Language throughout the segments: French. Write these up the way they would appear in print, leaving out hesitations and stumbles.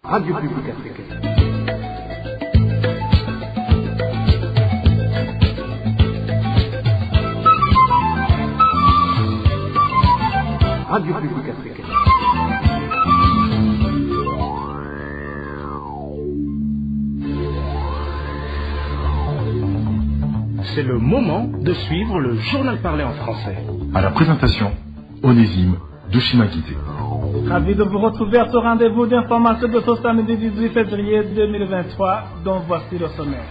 Radio Publique Africaine. Radio Publique Africaine. C'est le moment de suivre le journal parlé en français. À la présentation, Onésime de Chimakité. Ravi de vous retrouver à ce rendez-vous d'information de ce samedi 18 février 2023, dont voici le sommaire.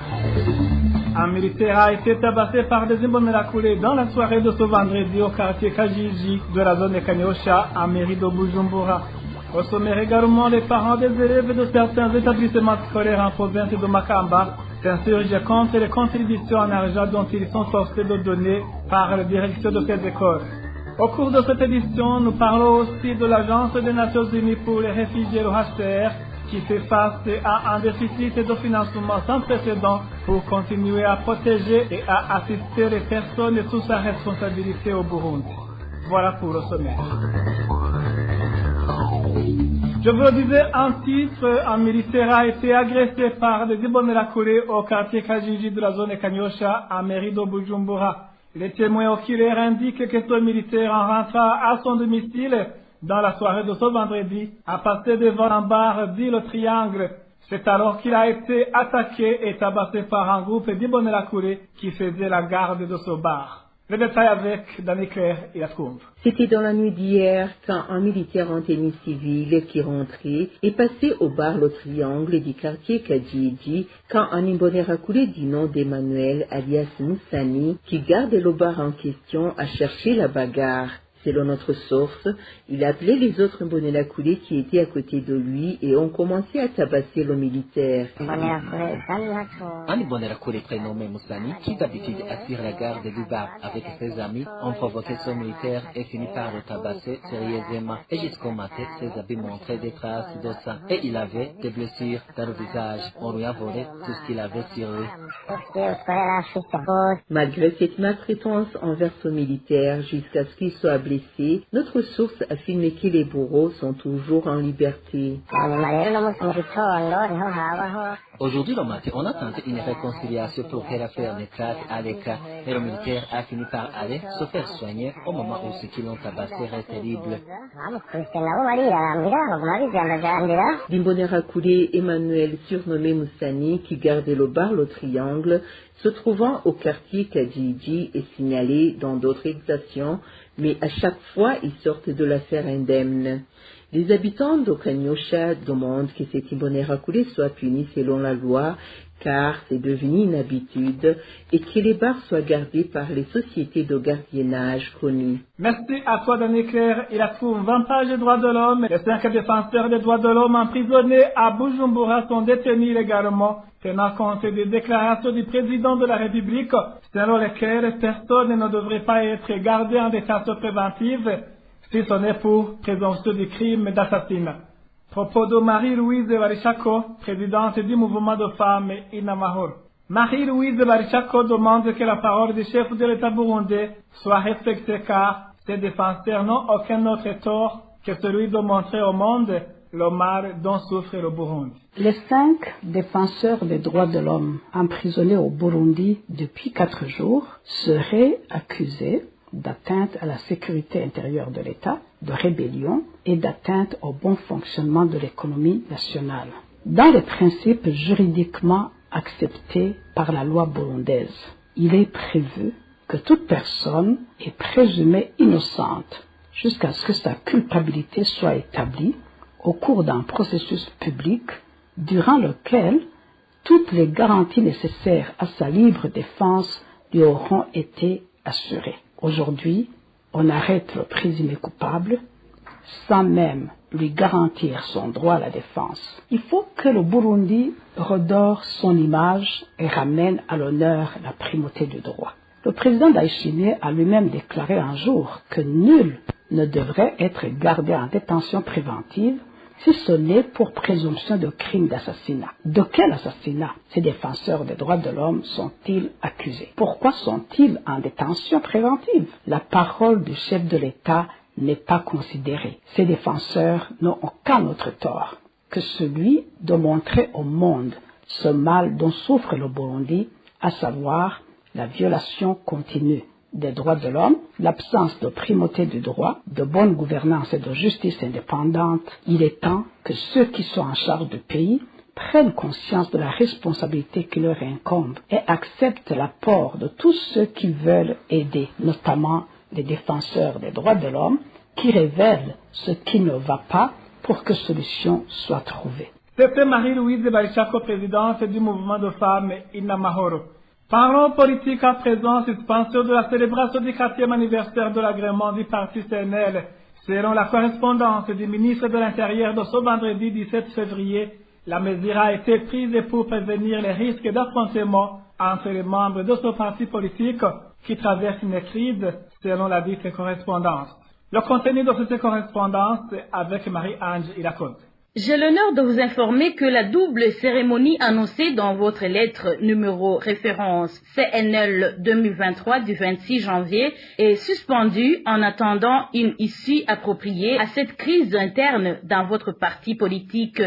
Un militaire a été tabassé par des Imbonerakure dans la soirée de ce vendredi au quartier Kajiji de la zone de Kanyosha, en mairie de Bujumbura. Au sommaire également, les parents des élèves de certains établissements scolaires en province de Makamba s'insurgent contre les contributions en argent dont ils sont forcés de donner par la direction de ces écoles. Au cours de cette édition, nous parlons aussi de l'Agence des Nations Unies pour les réfugiés, le HCR, qui fait face à un déficit de financement sans précédent pour continuer à protéger et à assister les personnes sous sa responsabilité au Burundi. Voilà pour le sommaire. Je vous le disais en titre, un militaire a été agressé par des Imbonerakure au quartier Kajiji de la zone de Kanyosha, en mairie de Bujumbura. Les témoins oculaires indiquent que ce militaire, en rentrant à son domicile dans la soirée de ce vendredi, a passé devant un bar dit le Triangle. C'est alors qu'il a été attaqué et tabassé par un groupe d'Imbonerakure qui faisait la garde de ce bar. Les détails avec Dani Claire et Yaskoum. C'était dans la nuit d'hier quand un militaire en tenue civile qui rentrait est passé au bar Le Triangle du quartier Kajiji quand un Imbonerakure du nom d'Emmanuel alias Moussani qui garde le bar en question a cherché la bagarre. Selon notre source, il a appelé les autres Imbonerakure qui étaient à côté de lui et ont commencé à tabasser le militaire. Un Imbonerakure prénommé Moussani, qui d'habitude assure la garde du bar avec ses amis, ont provoqué ce militaire et fini par le tabasser sérieusement. Et jusqu'au matin, ses habits montraient des traces de sang. Et il avait des blessures dans le visage. On lui a volé tout ce qu'il avait sur lui. Malgré cette maltraitance envers ce militaire jusqu'à ce qu'il soit blessé, notre source affirme que les bourreaux sont toujours en liberté. Aujourd'hui le matin, on a tenté une réconciliation pour que l'affaire ne traque à l'écart, et le militaire a fini par aller se faire soigner au moment où ceux qui l'ont tabassé est terrible. L'Imbonerakure Emmanuel, surnommé Moussani, qui gardait le bar Le Triangle, se trouvant au quartier Kajiji, est signalé dans d'autres exactions, mais à chaque fois ils sortent de l'affaire indemne. Les habitants de Kanyosha demandent que cet Imbonerakure soit puni selon la loi, car c'est devenu une habitude, et que les bars soient gardés par les sociétés de gardiennage connues. Merci à toi, Dani Claire. Il a trouvé 20 pages des droits de l'homme. Les 5 défenseurs des droits de l'homme emprisonnés à Bujumbura sont détenus illégalement, tenant compte des déclarations du président de la République, selon lesquelles personne ne devrait pas être gardé en détention préventive, si ce n'est pour présomption du crime d'assassinat. Propos de Marie-Louise Barichako, présidente du mouvement de femmes Inamahoro. Marie-Louise Barichako demande que la parole du chef de l'État burundais soit respectée car ses défenseurs n'ont aucun autre tort que celui de montrer au monde le mal dont souffre le Burundi. Les 5 défenseurs des droits de l'homme emprisonnés au Burundi depuis 4 jours seraient accusés d'atteinte à la sécurité intérieure de l'État, de rébellion et d'atteinte au bon fonctionnement de l'économie nationale. Dans les principes juridiquement acceptés par la loi burundaise, il est prévu que toute personne est présumée innocente jusqu'à ce que sa culpabilité soit établie au cours d'un processus public durant lequel toutes les garanties nécessaires à sa libre défense lui auront été assurées. Aujourd'hui, on arrête le présumé coupable sans même lui garantir son droit à la défense. Il faut que le Burundi redore son image et ramène à l'honneur la primauté du droit. Le président Ndayishimiye a lui-même déclaré un jour que nul ne devrait être gardé en détention préventive si ce n'est pour présomption de crime d'assassinat. De quel assassinat ces défenseurs des droits de l'homme sont-ils accusés? Pourquoi sont-ils en détention préventive? La parole du chef de l'État n'est pas considérée. Ces défenseurs n'ont aucun autre tort que celui de montrer au monde ce mal dont souffre le Burundi, à savoir la violation continue des droits de l'homme, l'absence de primauté du droit, de bonne gouvernance et de justice indépendante. Il est temps que ceux qui sont en charge du pays prennent conscience de la responsabilité qui leur incombe et acceptent l'apport de tous ceux qui veulent aider, notamment les défenseurs des droits de l'homme, qui révèlent ce qui ne va pas pour que solution soit trouvée. C'était Marie-Louise Barichako, présidente du mouvement de femmes Inamahoro. Parlons politique à présent, suspension de la célébration du 4e anniversaire de l'agrément du parti CNL. Selon la correspondance du ministre de l'Intérieur de ce vendredi 17 février, la mesure a été prise pour prévenir les risques d'affrontement entre les membres de ce parti politique qui traverse une crise, selon la dite correspondance. Le contenu de cette correspondance avec Marie-Ange Irakoze. J'ai l'honneur de vous informer que la double cérémonie annoncée dans votre lettre numéro référence CNL 2023 du 26 janvier est suspendue en attendant une issue appropriée à cette crise interne dans votre parti politique.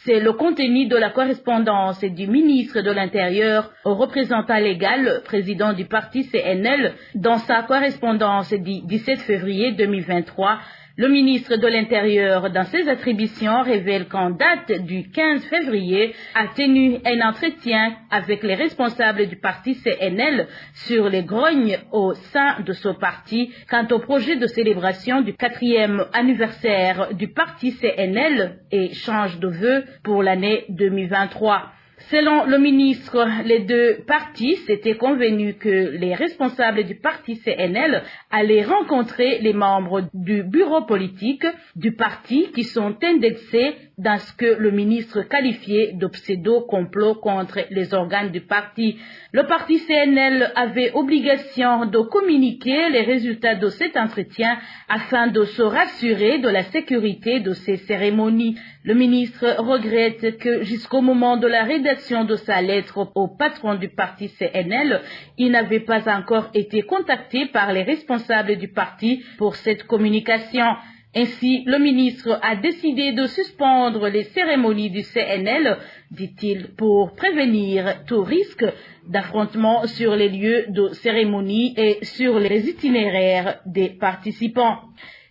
C'est le contenu de la correspondance du ministre de l'Intérieur au représentant légal, président du parti CNL, dans sa correspondance du 17 février 2023. Le ministre de l'Intérieur, dans ses attributions, révèle qu'en date du 15 février, a tenu un entretien avec les responsables du parti CNL sur les grognes au sein de ce parti quant au projet de célébration du 4e anniversaire du parti CNL et échange de vœux pour l'année 2023. Selon le ministre, les deux partis s'étaient convenus que les responsables du parti CNL allaient rencontrer les membres du bureau politique du parti qui sont indexés dans ce que le ministre qualifiait de pseudo-complot contre les organes du parti. Le parti CNL avait obligation de communiquer les résultats de cet entretien afin de se rassurer de la sécurité de ces cérémonies. Le ministre regrette que jusqu'au moment de la rédaction de sa lettre au patron du parti CNL, il n'avait pas encore été contacté par les responsables du parti pour cette communication. Ainsi, le ministre a décidé de suspendre les cérémonies du CNL, dit-il, pour prévenir tout risque d'affrontement sur les lieux de cérémonie et sur les itinéraires des participants.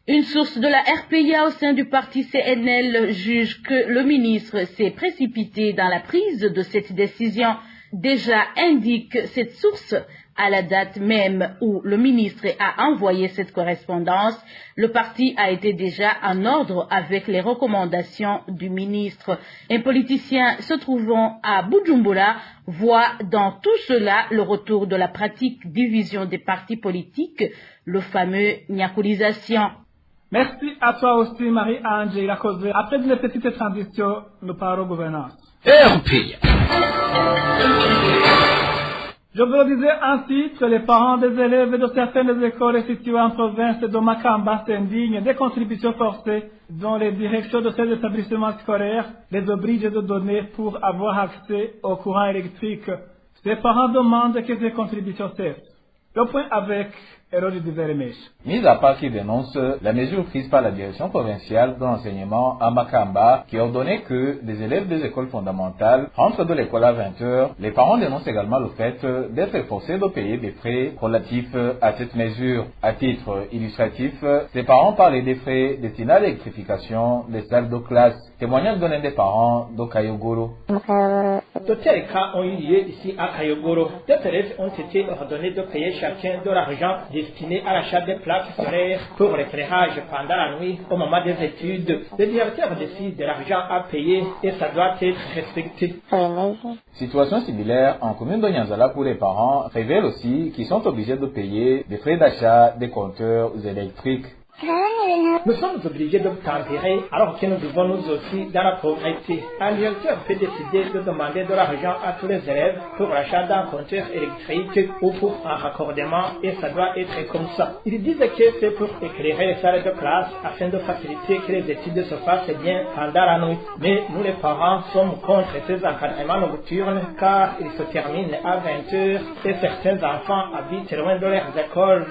Une source de la RPA au sein du parti CNL juge que le ministre s'est précipité dans la prise de cette décision. Déjà indique cette source, à la date même où le ministre a envoyé cette correspondance, le parti a été déjà en ordre avec les recommandations du ministre. Un politicien se trouvant à Bujumbura voit dans tout cela le retour de la pratique division des partis politiques, le fameux nyakulisation. Merci à toi aussi, Marie-Ange Irakoze. Après une petite transition, nous parlons gouvernance. RPA. Je vous le disais en titre, les parents des élèves de certaines écoles situées en province de Makamba s'indignent des contributions forcées dont les directions de ces établissements scolaires les obligent de donner pour avoir accès au courant électrique. Ces parents demandent que ces contributions cessent. Le point avec Hérode Duvermesh. Mis à part qui dénonce la mesure prise par la direction provinciale de l'enseignement à Makamba qui ordonnait que des élèves des écoles fondamentales rentrent de l'école à 20h, les parents dénoncent également le fait d'être forcés de payer des frais relatifs à cette mesure. À titre illustratif, ces parents parlaient des frais destinés à l'électrification des salles de classe. Témoignage donné des parents de Kayogoro. De tels cas ont eu lieu ici à Kayogoro. Des élèves ont été ordonnés de payer chacun de l'argent destiné à l'achat des plaques solaires pour l'éclairage pendant la nuit au moment des études. Le directeur décide de l'argent à payer et ça doit être respecté. Situation similaire en commune de Nyanzala pour les parents révèle aussi qu'ils sont obligés de payer des frais d'achat des compteurs électriques. Nous sommes obligés de tempérer alors que nous vivons nous aussi dans la pauvreté. Un directeur peut décider de demander de l'argent à tous les élèves pour l'achat d'un compteur électrique ou pour un raccordement et ça doit être comme ça. Ils disent que c'est pour éclairer les salles de classe afin de faciliter que les études se fassent bien pendant la nuit. Mais nous les parents sommes contre ces encadrements nocturnes car ils se terminent à 20h et certains enfants habitent loin de leurs écoles.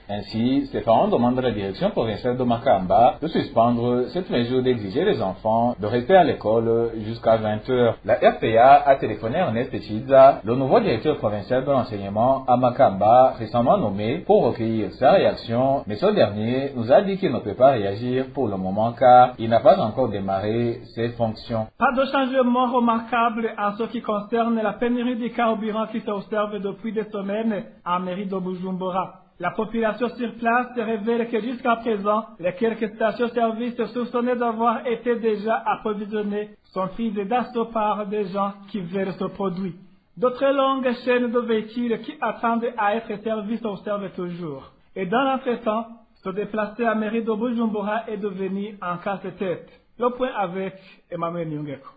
Ainsi, ces parents demandent la direction provinciale de Makamba de suspendre cette mesure d'exiger les enfants de rester à l'école jusqu'à 20h. La RPA a téléphoné à Ernest Chiza, le nouveau directeur provincial de l'enseignement à Makamba, récemment nommé, pour recueillir sa réaction, mais ce dernier nous a dit qu'il ne peut pas réagir pour le moment car il n'a pas encore démarré ses fonctions. Pas de changement remarquable en ce qui concerne la pénurie de carburant qui s'observe depuis des semaines en mairie de Bujumbura. La population sur place révèle que jusqu'à présent, les quelques stations-service soupçonnées d'avoir été déjà approvisionnées sont prises d'assaut par des gens qui veulent ce produit. D'autres longues chaînes de véhicules qui attendent à être servis s'observent toujours. Et dans l'entretemps, se déplacer à mairie de Bujumbura est devenu un casse-tête. Le point avec Emmanuel Nyungeko.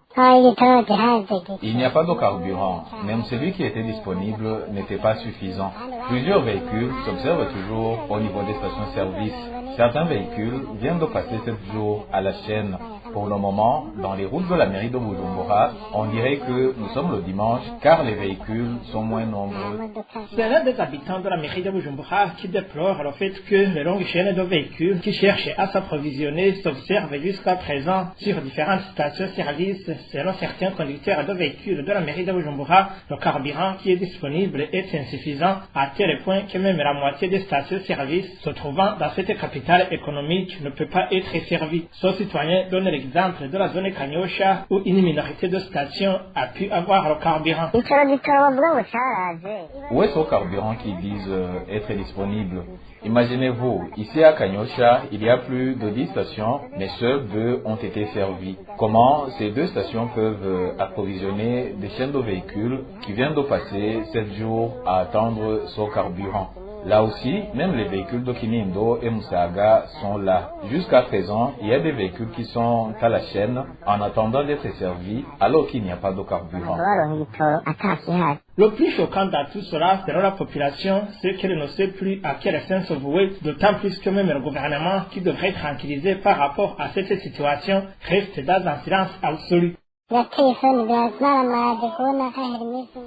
Il n'y a pas de carburant. Même celui qui était disponible n'était pas suffisant. Plusieurs véhicules s'observent toujours au niveau des stations-service. Certains véhicules viennent de passer 7 jours à la chaîne. Pour le moment, dans les routes de la mairie de Bujumbura, on dirait que nous sommes le dimanche car les véhicules sont moins nombreux. C'est l'un des habitants de la mairie de Bujumbura qui déplore le fait que les longues chaînes de véhicules qui cherchent à s'approvisionner s'observent jusqu'à présent sur différentes stations-service. Selon certains conducteurs de véhicules de la mairie de Bujumbura, le carburant qui est disponible est insuffisant à tel point que même la moitié des stations-service se trouvant dans cette capitale économique ne peut pas être servie. Ce citoyen donne l'exemple de la zone Kanyosha où une minorité de stations a pu avoir le carburant. Où est ce carburant qui disent être disponible? Imaginez-vous, ici à Kanyosha, il y a plus de 10 stations, mais seules 2 ont été servies. Comment ces 2 stations peuvent approvisionner des chaînes de véhicules qui viennent de passer 7 jours à attendre ce carburant? Là aussi, même les véhicules de Kinindo et Musaga sont là. Jusqu'à présent, il y a des véhicules qui sont à la chaîne en attendant d'être servis alors qu'il n'y a pas de carburant. Le plus choquant dans tout cela, selon la population, c'est qu'elle ne sait plus à quel sens se vouer, d'autant plus que même le gouvernement, qui devrait être tranquillisé par rapport à cette situation, reste dans un silence absolu.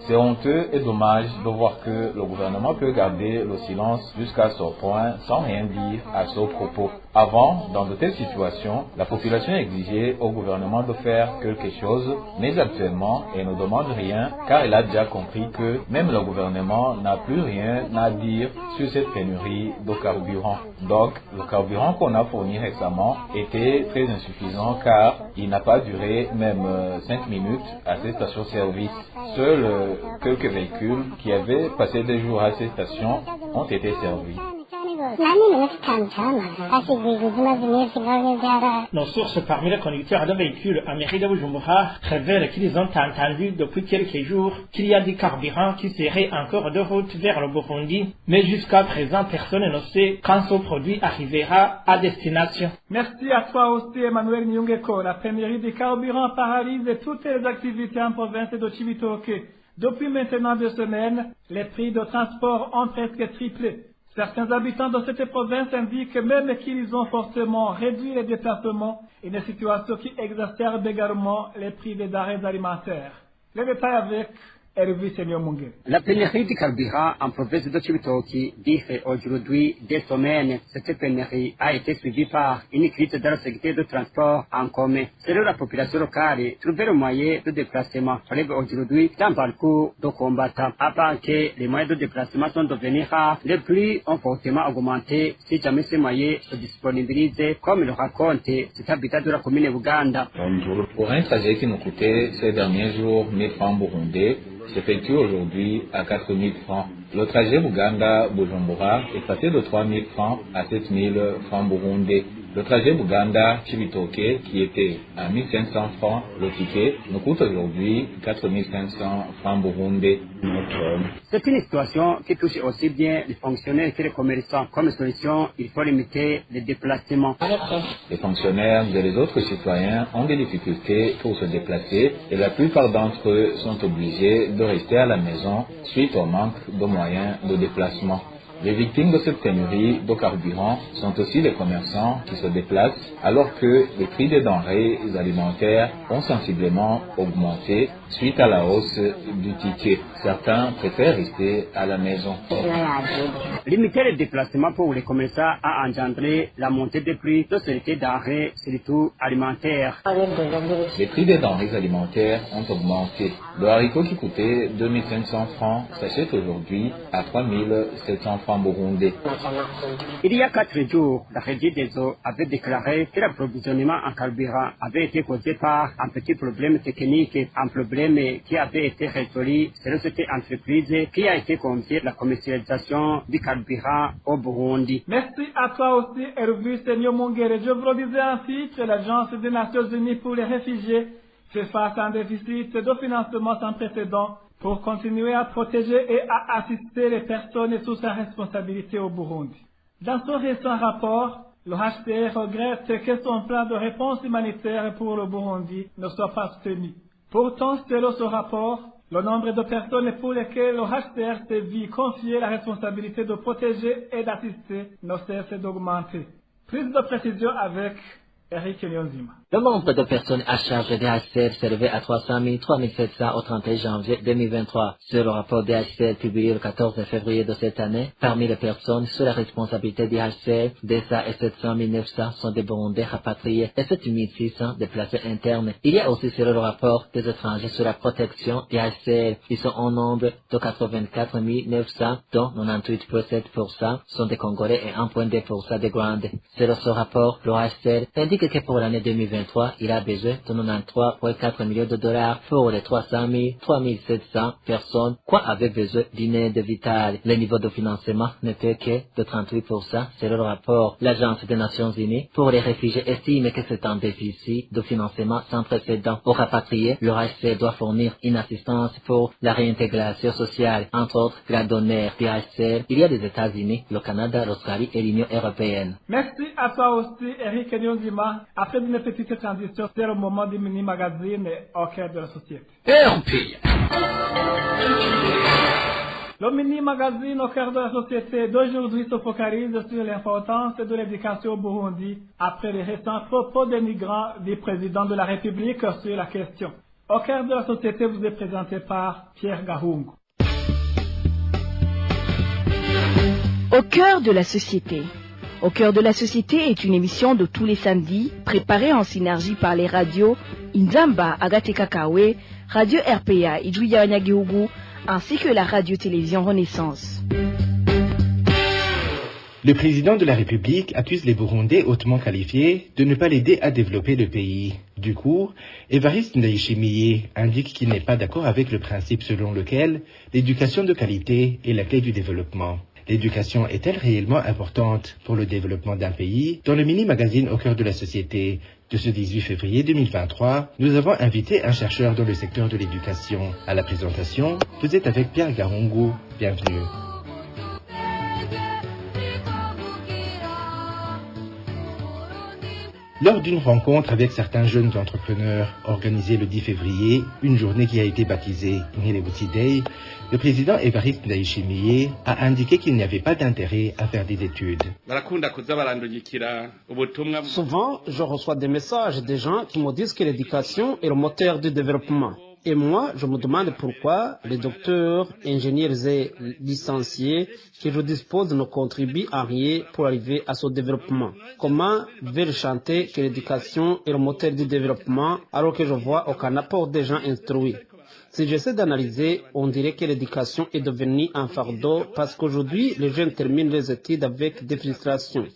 C'est honteux et dommage de voir que le gouvernement peut garder le silence jusqu'à ce point sans rien dire à ce propos. Avant, dans de telles situations, la population exigeait au gouvernement de faire quelque chose, mais actuellement, elle ne demande rien car elle a déjà compris que même le gouvernement n'a plus rien à dire sur cette pénurie de carburant. Donc, le carburant qu'on a fourni récemment était très insuffisant car il n'a pas duré même 5 minutes à ces stations-service. Seuls quelques véhicules qui avaient passé des jours à ces stations ont été servis. Nos sources parmi les conducteurs de véhicules à mairie de Bujumbura révèlent qu'ils ont entendu depuis quelques jours qu'il y a du carburant qui serait encore de route vers le Burundi, mais jusqu'à présent personne ne sait quand ce produit arrivera à destination. Merci à toi aussi Emmanuel Nyungeko. La pénurie de carburant paralyse toutes les activités en province de Cibitoke. Depuis maintenant 2 semaines, les prix de transport ont presque triplé. Certains habitants de cette province indiquent même qu'ils ont fortement réduit les déplacements, une situation qui exacerbe également les prix des denrées alimentaires. Les détails avec La pénurie du carburant en province de Cibitoke dure aujourd'hui 2 semaines. Cette pénurie a été suivie par une crise dans le secteur de transport en commun. Selon la population locale, trouver le moyen de déplacement relève aujourd'hui d'un parcours de combattant. Avant que les moyens de déplacement sont devenus rares, les prix ont fortement augmenté si jamais ces moyens se disponibilisent, comme le raconte cet habitant de la commune de Buganda. Pour un trajet qui nous coûtait ces derniers jours 1000 francs burundais, s'effectue aujourd'hui à 4000 francs. Le trajet Buganda-Bujumbura est passé de 3000 francs à 7000 francs burundais. Le trajet Buganda-Cibitoke, qui était à 1500 francs le ticket, nous coûte aujourd'hui 4500 francs burundais. C'est une situation qui touche aussi bien les fonctionnaires que les commerçants. Comme solution, il faut limiter les déplacements. Les fonctionnaires et les autres citoyens ont des difficultés pour se déplacer et la plupart d'entre eux sont obligés de rester à la maison suite au manque de moyens de déplacement. Les victimes de cette pénurie de carburant sont aussi les commerçants qui se déplacent alors que les prix des denrées alimentaires ont sensiblement augmenté suite à la hausse du ticket. Certains préfèrent rester à la maison. Limiter les déplacements pour les commerçants a engendré la montée des prix de ces denrées, surtout alimentaires. Les prix des denrées alimentaires ont augmenté. Le haricot qui coûtait 2500 francs s'achète aujourd'hui à 3700 francs burundais. Il y a 4 jours, la Régie des eaux avait déclaré que l'approvisionnement en carburant avait été causé par un petit problème technique, un problème qui avait été résolu sur cette entreprise qui a été confiée la commercialisation du carburant au Burundi. Merci à toi aussi, Hervé Seigneur Mongere. Je vous le disais ainsi que l'Agence des Nations Unies pour les réfugiés fait face à un déficit de financement sans précédent pour continuer à protéger et à assister les personnes sous sa responsabilité au Burundi. Dans son récent rapport, le HCR regrette que son plan de réponse humanitaire pour le Burundi ne soit pas soutenu. Pourtant, selon ce rapport, le nombre de personnes pour lesquelles le HCR s'est vu confier la responsabilité de protéger et d'assister ne cesse d'augmenter. Prise de précision avec Eric Nyonzima. Le nombre de personnes à charge des HCR s'élevait à 300 3700 au 31 janvier 2023. Sur le rapport des HCR publié le 14 février de cette année, parmi les personnes sous la responsabilité des HCR, 207 900 sont des Burundais rapatriés et 7 600 déplacés internes. Il y a aussi sur le rapport des étrangers sous la protection des HCR. Ils sont au nombre de 84 900, dont 98,7% sont des Congolais et 1,2% des Rwandais. Sur ce rapport, le HCR indique que pour l'année 2023, il a besoin de 93,4 millions de dollars pour les 300 700 personnes qui avaient besoin d'une aide vitale. Le niveau de financement n'était que de 38% selon le rapport. L'Agence des Nations Unies pour les réfugiés estime que c'est un déficit de financement sans précédent. Aux rapatriés, le HCR doit fournir une assistance pour la réintégration sociale. Entre autres, la donneur du HCR, il y a les États-Unis, le Canada, l'Australie et l'Union européenne. Merci à toi aussi, Eric Nyonzima. Après une petite transition, c'est le moment du mini-magazine au cœur de la société. Le mini-magazine au cœur de la société d'aujourd'hui se focalise sur l'importance de l'éducation au Burundi après les récents propos des migrants du président de la République sur la question. Au cœur de la société vous est présenté par Pierre Gahungu. Au cœur de la société. Au cœur de la société est une émission de tous les samedis, préparée en synergie par les radios Inzamba, Agatekakawe, Radio RPA, Idjouya Nyagihugu, ainsi que la radio-télévision Renaissance. Le président de la République accuse les Burundais hautement qualifiés de ne pas l'aider à développer le pays. Du coup, Évariste Ndayishimiye indique qu'il n'est pas d'accord avec le principe selon lequel l'éducation de qualité est la clé du développement. L'éducation est-elle réellement importante pour le développement d'un pays? Dans le mini-magazine Au cœur de la société de ce 18 février 2023, nous avons invité un chercheur dans le secteur de l'éducation. À la présentation, vous êtes avec Pierre Gahungu. Bienvenue. Lors d'une rencontre avec certains jeunes entrepreneurs organisée le 10 février, une journée qui a été baptisée Nilewuti Day, le président Évariste Ndayishimiye a indiqué qu'il n'y avait pas d'intérêt à faire des études. Souvent, je reçois des messages des gens qui me disent que l'éducation est le moteur du développement. Et moi, je me demande pourquoi les docteurs, ingénieurs et licenciés que je dispose ne contribuent à rien pour arriver à ce développement. Comment veulent chanter que l'éducation est le moteur du développement alors que je vois aucun apport des gens instruits? Si j'essaie d'analyser, on dirait que l'éducation est devenue un fardeau parce qu'aujourd'hui, les jeunes terminent les études avec des frustrations.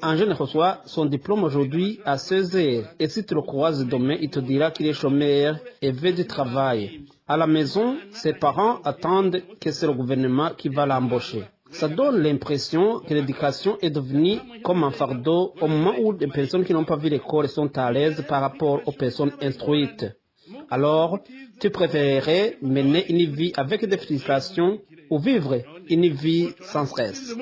Un jeune reçoit son diplôme aujourd'hui à 16 heures. Et si tu le croises demain, il te dira qu'il est chômeur et veut du travail. À la maison, ses parents attendent que c'est le gouvernement qui va l'embaucher. Ça donne l'impression que l'éducation est devenue comme un fardeau au moment où les personnes qui n'ont pas vu l'école sont à l'aise par rapport aux personnes instruites. Alors, tu préférerais mener une vie avec des frustrations ou vivre une vie sans stress.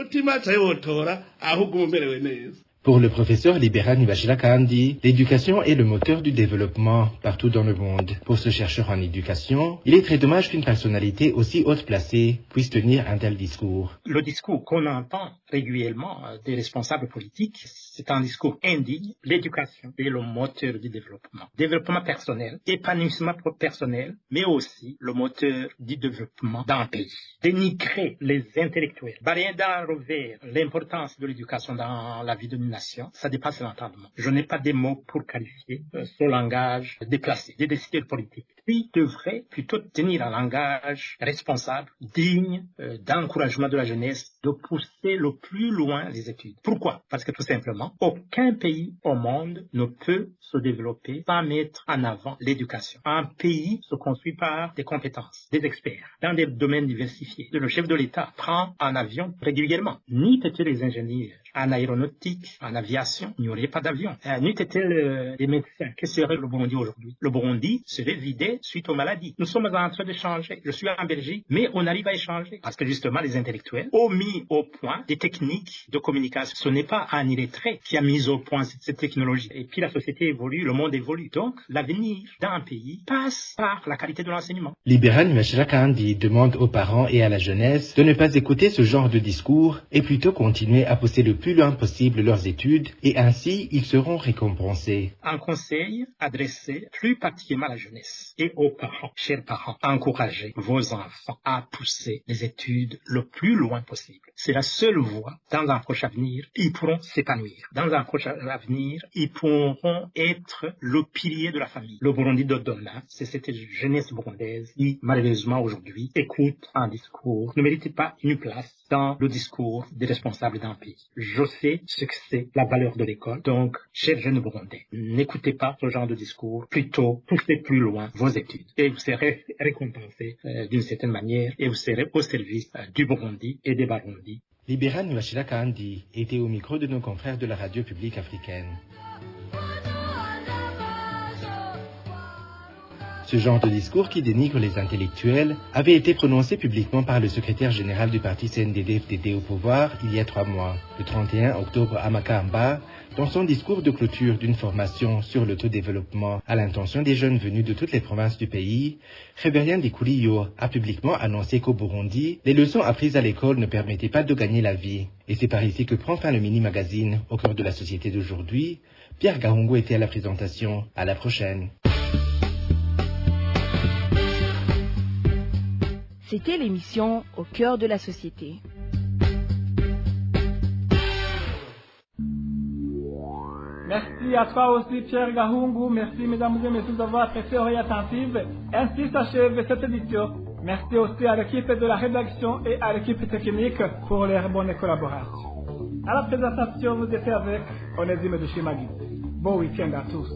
Pour le professeur Libera Nibashira-Kandi, l'éducation est le moteur du développement partout dans le monde. Pour ce chercheur en éducation, il est très dommage qu'une personnalité aussi haute placée puisse tenir un tel discours. Le discours qu'on entend régulièrement des responsables politiques, c'est un discours indigne. L'éducation est le moteur du développement. Développement personnel, épanouissement personnel, mais aussi le moteur du développement d'un pays. Dénigrer les intellectuels, balayer d'un revers l'importance de l'éducation dans la vie de une nation, ça dépasse l'entendement. Je n'ai pas des mots pour qualifier ce langage déplacé des décideurs politiques. Ils devraient plutôt tenir un langage responsable, digne d'encouragement de la jeunesse, de pousser le plus loin les études. Pourquoi? Parce que tout simplement, aucun pays au monde ne peut se développer sans mettre en avant l'éducation. Un pays se construit par des compétences, des experts, dans des domaines diversifiés. Le chef de l'État prend un avion régulièrement. N'eût été les ingénieurs en aéronautique, en aviation, il n'y aurait pas d'avion. N'eût été les médecins, que serait le Burundi aujourd'hui? Le Burundi serait vidé suite aux maladies. Nous sommes en train de changer. Je suis en Belgique, mais on arrive à échanger. Parce que justement, les intellectuels ont mis au point des techniques de communication. Ce n'est pas un illettré qui a mis au point cette technologie. Et puis la société évolue, le monde évolue. Donc, l'avenir d'un pays passe par la qualité de l'enseignement. Libera Nibashira-Kandi demande aux parents et à la jeunesse de ne pas écouter ce genre de discours et plutôt continuer à pousser le plus loin possible leurs études et ainsi ils seront récompensés. Un conseil adressé plus particulièrement à la jeunesse et aux parents, chers parents, encouragez vos enfants à pousser les études le plus loin possible. C'est la seule voie. Dans un proche avenir, ils pourront s'épanouir. Dans un proche avenir, ils pourront être le pilier de la famille. Le Burundi de demain, c'est cette jeunesse burundaise qui, malheureusement aujourd'hui, écoute un discours, ne mérite pas une place dans le discours des responsables d'un pays. Je sais ce que c'est la valeur de l'école. Donc, chers jeunes Burundais, n'écoutez pas ce genre de discours. Plutôt, poussez plus loin vos études. Et vous serez récompensés d'une certaine manière et vous serez au service du Burundi et des Barundi. Libera Nibashira-Kandi était au micro de nos confrères de la radio publique africaine. Ce genre de discours qui dénigre les intellectuels avait été prononcé publiquement par le secrétaire général du parti CNDD-FDD au pouvoir il y a 3 mois, le 31 octobre à Makamba, dans son discours de clôture d'une formation sur l'autodéveloppement à l'intention des jeunes venus de toutes les provinces du pays. Révérien Dikouliyo a publiquement annoncé qu'au Burundi, les leçons apprises à l'école ne permettaient pas de gagner la vie. Et c'est par ici que prend fin le mini-magazine au cœur de la société d'aujourd'hui. Pierre Gahungu était à la présentation. À la prochaine. C'était l'émission Au cœur de la société. Merci à toi aussi, Pierre Gahungu. Merci, mesdames et messieurs, d'avoir prêté oreille attentive. Ainsi s'achève cette édition. Merci aussi à l'équipe de la rédaction et à l'équipe technique pour leur bonne collaboration. À la présentation, vous étiez avec Onésime de Chimagui. Bon week-end à tous.